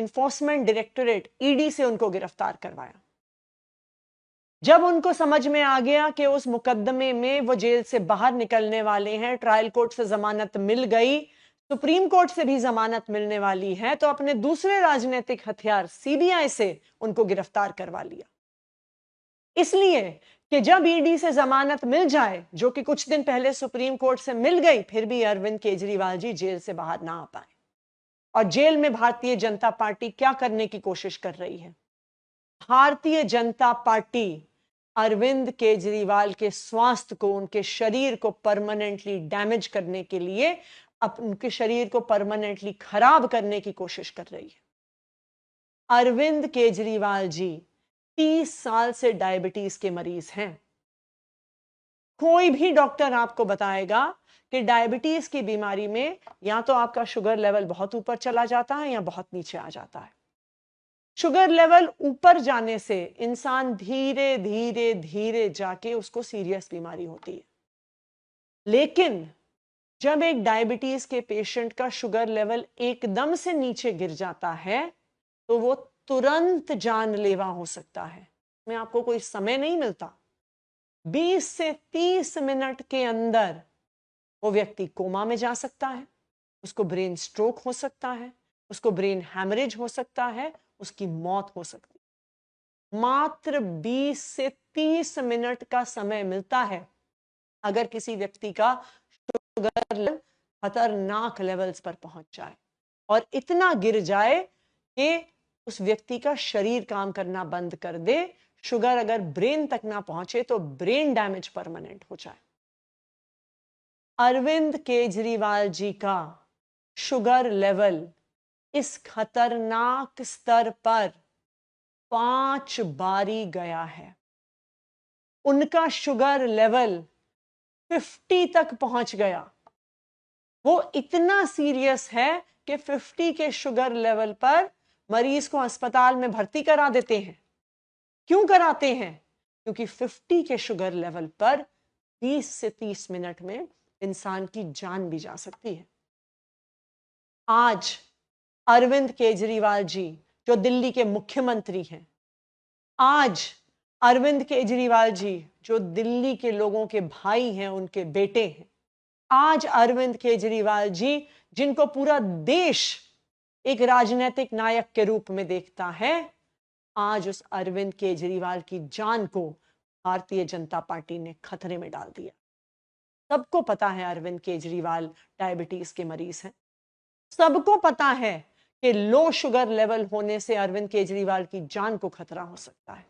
Enforcement directorate ED से उनको गिरफ्तार करवाया। जब उनको समझ में आ गया कि उस मुकदमे में वो जेल से बाहर निकलने वाले हैं, ट्रायल कोर्ट से जमानत मिल गई, सुप्रीम कोर्ट से भी जमानत मिलने वाली है, तो अपने दूसरे राजनीतिक हथियार सीबीआई से उनको गिरफ्तार करवा लिया। इसलिए कि जब ईडी से जमानत मिल जाए, जो कि कुछ दिन पहले सुप्रीम कोर्ट से मिल गई, फिर भी अरविंद केजरीवाल जी जेल से बाहर ना आ पाए। और जेल में भारतीय जनता पार्टी क्या करने की कोशिश कर रही है? भारतीय जनता पार्टी अरविंद केजरीवाल के स्वास्थ्य को, उनके शरीर को परमानेंटली डैमेज करने के लिए, उनके शरीर को परमानेंटली खराब करने की कोशिश कर रही है। अरविंद केजरीवाल जी 30 साल से डायबिटीज के मरीज हैं। कोई भी डॉक्टर आपको बताएगा कि डायबिटीज की बीमारी में या तो आपका शुगर लेवल बहुत ऊपर चला जाता है या बहुत नीचे आ जाता है। शुगर लेवल ऊपर जाने से इंसान धीरे धीरे धीरे जाके उसको सीरियस बीमारी होती है। लेकिन जब एक डायबिटीज के पेशेंट का शुगर लेवल एकदम से नीचे गिर जाता है तो वो तुरंत जानलेवा हो सकता है। में आपको कोई समय नहीं मिलता। 20 से 30 मिनट के अंदर वो व्यक्ति कोमा में जा सकता है, उसको ब्रेन स्ट्रोक हो सकता है, उसको ब्रेन हैमरेज हो सकता है, उसकी मौत हो सकती है। मात्र 20 से 30 मिनट का समय मिलता है अगर किसी व्यक्ति का शुगर लेवल खतरनाक लेवल्स पर पहुंच जाए और इतना गिर जाए कि उस व्यक्ति का शरीर काम करना बंद कर दे। शुगर अगर ब्रेन तक ना पहुंचे तो ब्रेन डैमेज परमानेंट हो जाए। अरविंद केजरीवाल जी का शुगर लेवल इस खतरनाक स्तर पर 5 बारी गया है। उनका शुगर लेवल 50 तक पहुंच गया। वो इतना सीरियस है कि 50 के शुगर लेवल पर मरीज को अस्पताल में भर्ती करा देते हैं। क्यों कराते हैं? क्योंकि 50 के शुगर लेवल पर 20 से 30 मिनट में इंसान की जान भी जा सकती है। आज अरविंद केजरीवाल जी जो दिल्ली के मुख्यमंत्री हैं, आज अरविंद केजरीवाल जी जो दिल्ली के लोगों के भाई हैं, उनके बेटे हैं, आज अरविंद केजरीवाल जी जिनको पूरा देश एक राजनीतिक नायक के रूप में देखता है, आज उस अरविंद केजरीवाल की जान को भारतीय जनता पार्टी ने खतरे में डाल दिया। सबको पता है अरविंद केजरीवाल डायबिटीज के मरीज हैं। सबको पता है कि लो शुगर लेवल होने से अरविंद केजरीवाल की जान को खतरा हो सकता है।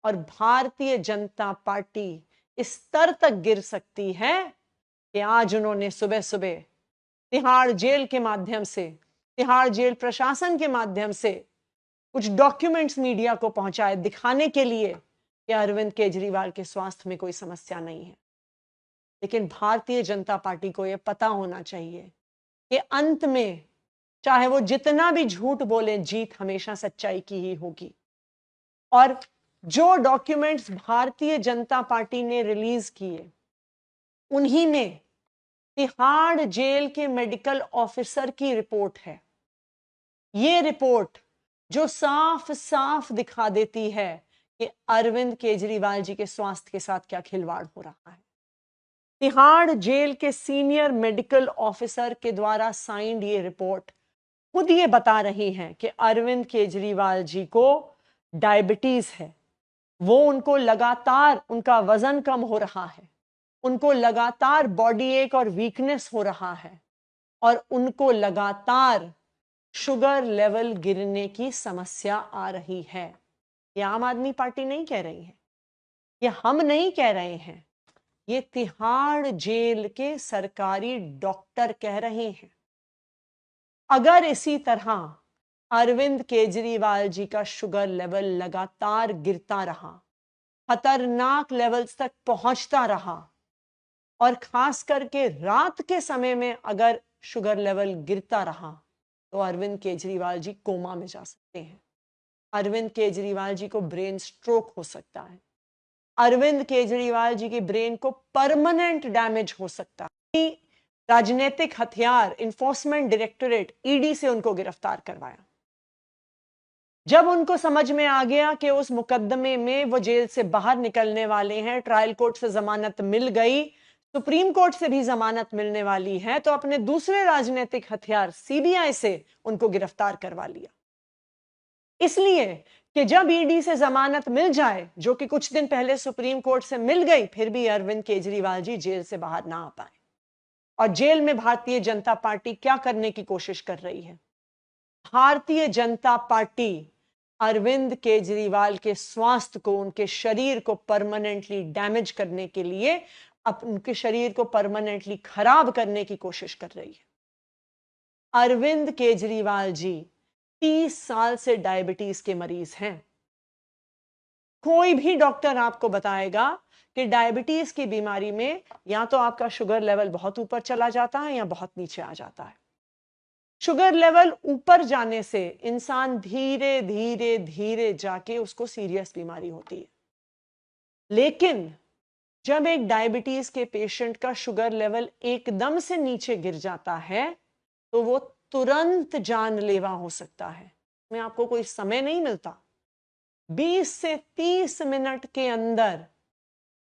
और भारतीय जनता पार्टी इस स्तर तक गिर सकती है कि आज उन्होंने सुबह सुबह तिहाड़ जेल के माध्यम से, तिहाड़ जेल प्रशासन के माध्यम से कुछ डॉक्यूमेंट्स मीडिया को पहुंचाए दिखाने के लिए कि अरविंद केजरीवाल के स्वास्थ्य में कोई समस्या नहीं है। लेकिन भारतीय जनता पार्टी को यह पता होना चाहिए कि अंत में चाहे वो जितना भी झूठ बोले, जीत हमेशा सच्चाई की ही होगी। और जो डॉक्यूमेंट्स भारतीय जनता पार्टी ने रिलीज किए, उन्हीं में तिहाड़ जेल के मेडिकल ऑफिसर की रिपोर्ट है। यह रिपोर्ट जो साफ साफ दिखा देती है कि अरविंद केजरीवाल जी के स्वास्थ्य के साथ क्या खिलवाड़ हो रहा है। तिहाड़ जेल के सीनियर मेडिकल ऑफिसर के द्वारा साइंड ये रिपोर्ट खुद ये बता रही है कि अरविंद केजरीवाल जी को डायबिटीज है। वो उनको लगातार, उनका वजन कम हो रहा है, उनको लगातार बॉडी एक और वीकनेस हो रहा है, और उनको लगातार शुगर लेवल गिरने की समस्या आ रही है। ये आम आदमी पार्टी नहीं कह रही है, ये हम नहीं कह रहे हैं, ये तिहाड़ जेल के सरकारी डॉक्टर कह रहे हैं। अगर इसी तरह अरविंद केजरीवाल जी का शुगर लेवल लगातार गिरता रहा, खतरनाक लेवल्स तक पहुंचता रहा, और खास करके रात के समय में अगर शुगर लेवल गिरता रहा, तो अरविंद केजरीवाल जी कोमा में जा सकते हैं। अरविंद केजरीवाल जी को ब्रेन स्ट्रोक हो सकता है। अरविंद केजरीवाल जी के ब्रेन को परमानेंट डैमेज हो सकता है। राजनीतिक हथियार इन्फोर्समेंट डायरेक्टोरेट ईडी से उनको गिरफ्तार करवाया। जब उनको समझ में आ गया कि उस मुकदमे में वो जेल से बाहर निकलने वाले हैं, ट्रायल कोर्ट से जमानत मिल गई, सुप्रीम कोर्ट से भी जमानत मिलने वाली है, तो अपने दूसरे राजनीतिक हथियार सीबीआई से उनको गिरफ्तार करवा लिया। इसलिए कि जब ईडी से जमानत मिल जाए, जो कि कुछ दिन पहले सुप्रीम कोर्ट से मिल गई, फिर भी अरविंद केजरीवाल जी जेल से बाहर ना आ पाए। और जेल में भारतीय जनता पार्टी क्या करने की कोशिश कर रही है? भारतीय जनता पार्टी अरविंद केजरीवाल के स्वास्थ्य को, उनके शरीर को परमानेंटली डैमेज करने के लिए, उनके शरीर को परमानेंटली खराब करने की कोशिश कर रही है। अरविंद केजरीवाल जी 30 साल से डायबिटीज के मरीज हैं। कोई भी डॉक्टर आपको बताएगा कि डायबिटीज की बीमारी में या तो आपका शुगर लेवल बहुत ऊपर चला जाता है या बहुत नीचे आ जाता है। शुगर लेवल ऊपर जाने से इंसान धीरे धीरे धीरे जाके उसको सीरियस बीमारी होती है। लेकिन जब एक डायबिटीज के पेशेंट का शुगर लेवल एकदम से नीचे गिर जाता है तो वो तुरंत जानलेवा हो सकता है। में आपको कोई समय नहीं मिलता। 20 से 30 मिनट के अंदर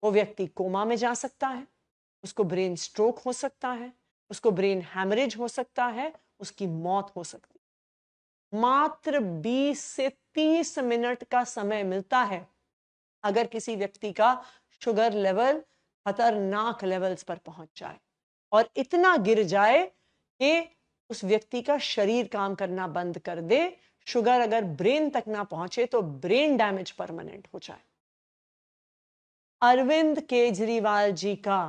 वो व्यक्ति कोमा में जा सकता है, उसको ब्रेन स्ट्रोक हो सकता है, उसको ब्रेन हैमरेज हो सकता है, उसकी मौत हो सकती है। मात्र 20 से 30 मिनट का समय मिलता है अगर किसी व्यक्ति का शुगर लेवल खतरनाक लेवल्स पर पहुंच जाए और इतना गिर जाए कि उस व्यक्ति का शरीर काम करना बंद कर दे। शुगर अगर ब्रेन तक ना पहुंचे तो ब्रेन डैमेज परमानेंट हो जाए। अरविंद केजरीवाल जी का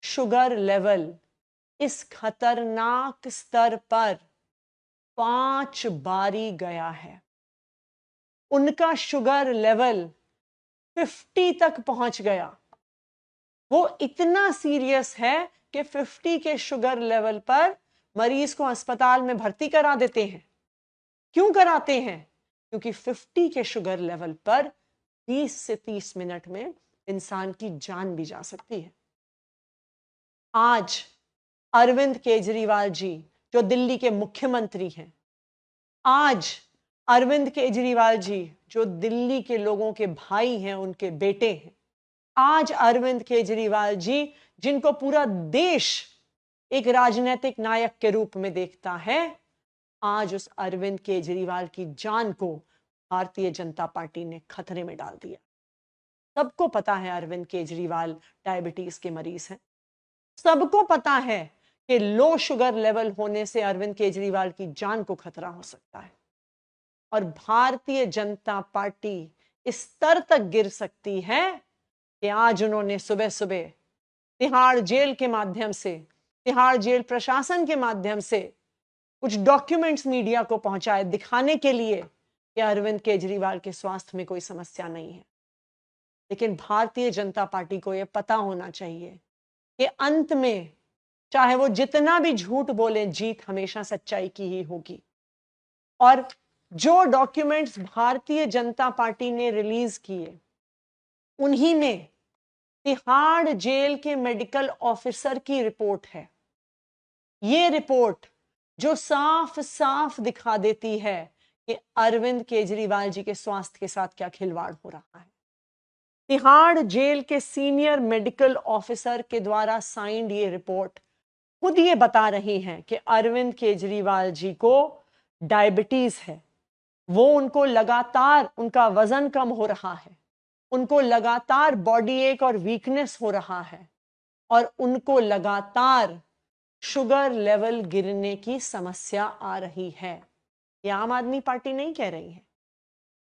शुगर लेवल इस खतरनाक स्तर पर 5 बारी गया है। उनका शुगर लेवल 50 तक पहुंच गया। वो इतना सीरियस है कि 50 के शुगर लेवल पर मरीज को अस्पताल में भर्ती करा देते हैं। क्यों कराते हैं? क्योंकि 50 के शुगर लेवल पर 20 से 30 मिनट में इंसान की जान भी जा सकती है। आज अरविंद केजरीवाल जी जो दिल्ली के मुख्यमंत्री हैं, आज अरविंद केजरीवाल जी जो दिल्ली के लोगों के भाई हैं, उनके बेटे हैं, आज अरविंद केजरीवाल जी जिनको पूरा देश एक राजनीतिक नायक के रूप में देखता है, आज उस अरविंद केजरीवाल की जान को भारतीय जनता पार्टी ने खतरे में डाल दिया। सबको पता है अरविंद केजरीवाल डायबिटीज के मरीज हैं। सबको पता है कि लो शुगर लेवल होने से अरविंद केजरीवाल की जान को खतरा हो सकता है। और भारतीय जनता पार्टी इस स्तर तक गिर सकती है कि आज उन्होंने सुबह सुबह तिहाड़ जेल के माध्यम से, तिहाड़ जेल प्रशासन के माध्यम से कुछ डॉक्यूमेंट्स मीडिया को पहुंचाए दिखाने के लिए कि अरविंद केजरीवाल के स्वास्थ्य में कोई समस्या नहीं है। लेकिन भारतीय जनता पार्टी को यह पता होना चाहिए कि अंत में चाहे वो जितना भी झूठ बोले, जीत हमेशा सच्चाई की ही होगी। और जो डॉक्यूमेंट्स भारतीय जनता पार्टी ने रिलीज किए, उन्हीं में तिहाड़ जेल के मेडिकल ऑफिसर की रिपोर्ट है। ये रिपोर्ट जो साफ साफ दिखा देती है कि अरविंद केजरीवाल जी के स्वास्थ्य के साथ क्या खिलवाड़ हो रहा है। तिहाड़ जेल के सीनियर मेडिकल ऑफिसर के द्वारा साइंड ये रिपोर्ट खुद ये बता रही है कि अरविंद केजरीवाल जी को डायबिटीज है। वो उनको लगातार, उनका वजन कम हो रहा है, उनको लगातार बॉडी एक और वीकनेस हो रहा है, और उनको लगातार शुगर लेवल गिरने की समस्या आ रही है। ये आम आदमी पार्टी नहीं कह रही है,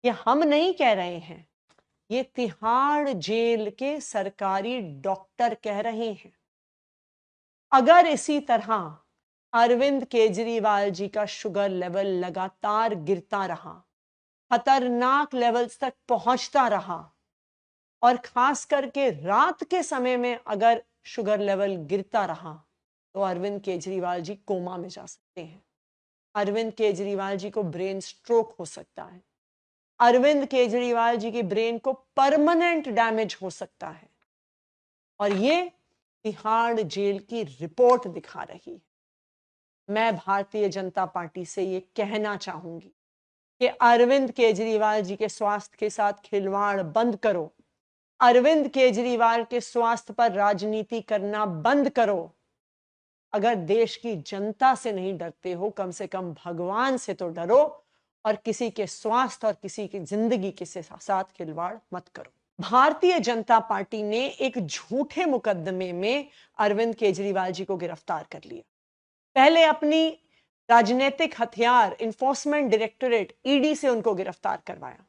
ये हम नहीं कह रहे हैं, ये तिहाड़ जेल के सरकारी डॉक्टर कह रहे हैं। अगर इसी तरह अरविंद केजरीवाल जी का शुगर लेवल लगातार गिरता रहा, खतरनाक लेवल्स तक पहुंचता रहा, और खास करके रात के समय में अगर शुगर लेवल गिरता रहा, तो अरविंद केजरीवाल जी कोमा में जा सकते हैं। अरविंद केजरीवाल जी को ब्रेन स्ट्रोक हो सकता है। अरविंद केजरीवाल जी के ब्रेन को परमानेंट डैमेज हो सकता है। और ये तिहाड़ जेल की रिपोर्ट दिखा रही है। मैं भारतीय जनता पार्टी से ये कहना चाहूंगी कि अरविंद केजरीवाल जी के स्वास्थ्य के साथ खिलवाड़ बंद करो, अरविंद केजरीवाल के स्वास्थ्य पर राजनीति करना बंद करो। अगर देश की जनता से नहीं डरते हो, कम से कम भगवान से तो डरो और किसी के स्वास्थ्य और किसी की जिंदगी के साथ खिलवाड़ मत करो। भारतीय जनता पार्टी ने एक झूठे मुकदमे में अरविंद केजरीवाल जी को गिरफ्तार कर लिया। पहले अपनी राजनीतिक हथियार इन्फोर्समेंट डायरेक्टोरेट ईडी से उनको गिरफ्तार करवाया।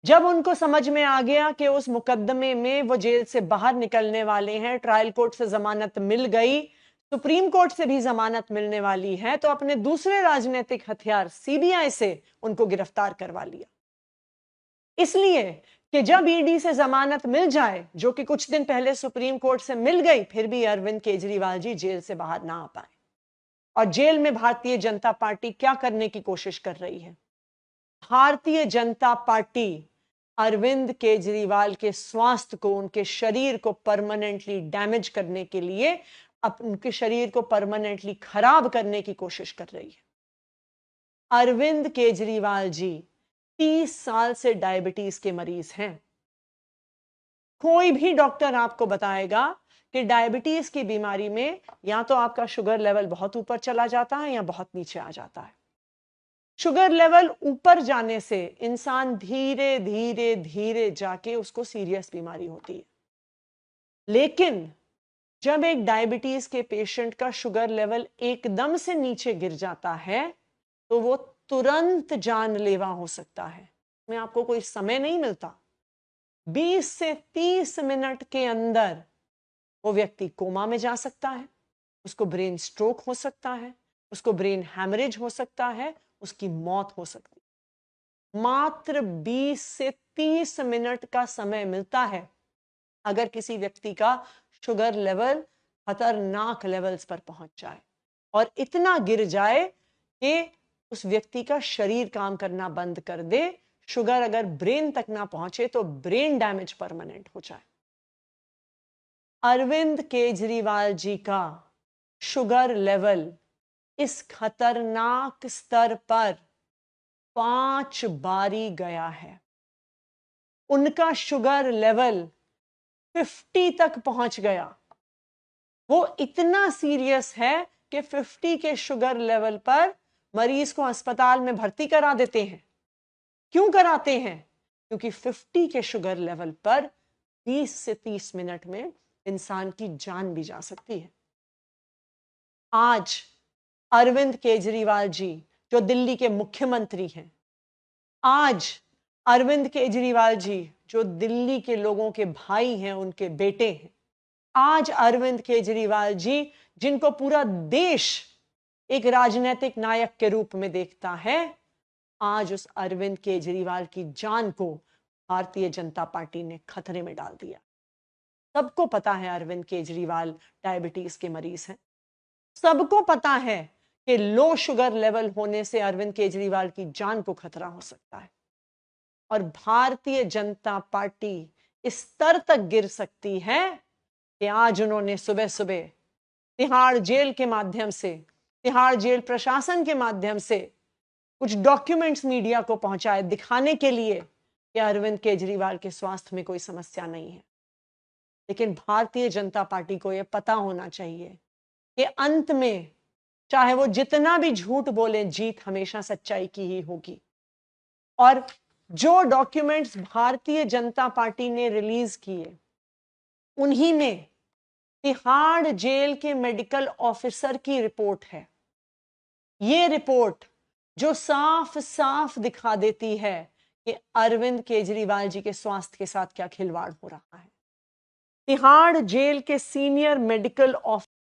जब उनको समझ में आ गया कि उस मुकदमे में वो जेल से बाहर निकलने वाले हैं, ट्रायल कोर्ट से जमानत मिल गई, सुप्रीम कोर्ट से भी जमानत मिलने वाली है, तो अपने दूसरे राजनीतिक हथियार सीबीआई से उनको गिरफ्तार करवा लिया। इसलिए कि जब ईडी से जमानत मिल जाए, जो कि कुछ दिन पहले सुप्रीम कोर्ट से मिल गई, फिर भी अरविंद केजरीवाल जी जेल से बाहर ना आ पाए। और जेल में भारतीय जनता पार्टी क्या करने की कोशिश कर रही है? भारतीय जनता पार्टी अरविंद केजरीवाल के स्वास्थ्य को, उनके शरीर को परमानेंटली डैमेज करने के लिए, उनके शरीर को परमानेंटली खराब करने की कोशिश कर रही है। अरविंद केजरीवाल जी 30 साल से डायबिटीज के मरीज हैं। कोई भी डॉक्टर आपको बताएगा कि डायबिटीज की बीमारी में या तो आपका शुगर लेवल बहुत ऊपर चला जाता है या बहुत नीचे आ जाता है। शुगर लेवल ऊपर जाने से इंसान धीरे धीरे धीरे जाके उसको सीरियस बीमारी होती है। लेकिन जब एक डायबिटीज के पेशेंट का शुगर लेवल एकदम से नीचे गिर जाता है तो वो तुरंत जानलेवा हो सकता है। में आपको कोई समय नहीं मिलता। 20 से 30 मिनट के अंदर वो व्यक्ति कोमा में जा सकता है, उसको ब्रेन स्ट्रोक हो सकता है, उसको ब्रेन हैमरेज हो सकता है, उसकी मौत हो सकती है। मात्र 20 से 30 मिनट का समय मिलता है अगर किसी व्यक्ति का शुगर लेवल खतरनाक लेवल्स पर पहुंच जाए और इतना गिर जाए कि उस व्यक्ति का शरीर काम करना बंद कर दे। शुगर अगर ब्रेन तक ना पहुंचे तो ब्रेन डैमेज परमानेंट हो जाए। अरविंद केजरीवाल जी का शुगर लेवल इस खतरनाक स्तर पर 5 बारी गया है। उनका शुगर लेवल 50 तक पहुंच गया। वो इतना सीरियस है कि 50 के शुगर लेवल पर मरीज को अस्पताल में भर्ती करा देते हैं। क्यों कराते हैं? क्योंकि 50 के शुगर लेवल पर 20 से 30 मिनट में इंसान की जान भी जा सकती है। आज अरविंद केजरीवाल जी जो दिल्ली के मुख्यमंत्री हैं, आज अरविंद केजरीवाल जी जो दिल्ली के लोगों के भाई हैं, उनके बेटे हैं, आज अरविंद केजरीवाल जी जिनको पूरा देश एक राजनीतिक नायक के रूप में देखता है, आज उस अरविंद केजरीवाल की जान को भारतीय जनता पार्टी ने खतरे में डाल दिया। सबको पता है अरविंद केजरीवाल डायबिटीज के मरीज हैं। सबको पता है कि लो शुगर लेवल होने से अरविंद केजरीवाल की जान को खतरा हो सकता है। और भारतीय जनता पार्टी इस स्तर तक गिर सकती है कि आज उन्होंने सुबह सुबह तिहाड़ जेल के माध्यम से, तिहाड़ जेल प्रशासन के माध्यम से कुछ डॉक्यूमेंट्स मीडिया को पहुंचाए दिखाने के लिए कि अरविंद केजरीवाल के स्वास्थ्य में कोई समस्या नहीं है। लेकिन भारतीय जनता पार्टी को यह पता होना चाहिए कि अंत में चाहे वो जितना भी झूठ बोले, जीत हमेशा सच्चाई की ही होगी। और जो डॉक्यूमेंट्स भारतीय जनता पार्टी ने रिलीज किए, उन्हीं में तिहाड़ जेल के मेडिकल ऑफिसर की रिपोर्ट है। ये रिपोर्ट जो साफ साफ दिखा देती है कि अरविंद केजरीवाल जी के स्वास्थ्य के साथ क्या खिलवाड़ हो रहा है। तिहाड़ जेल के सीनियर मेडिकल ऑफिसर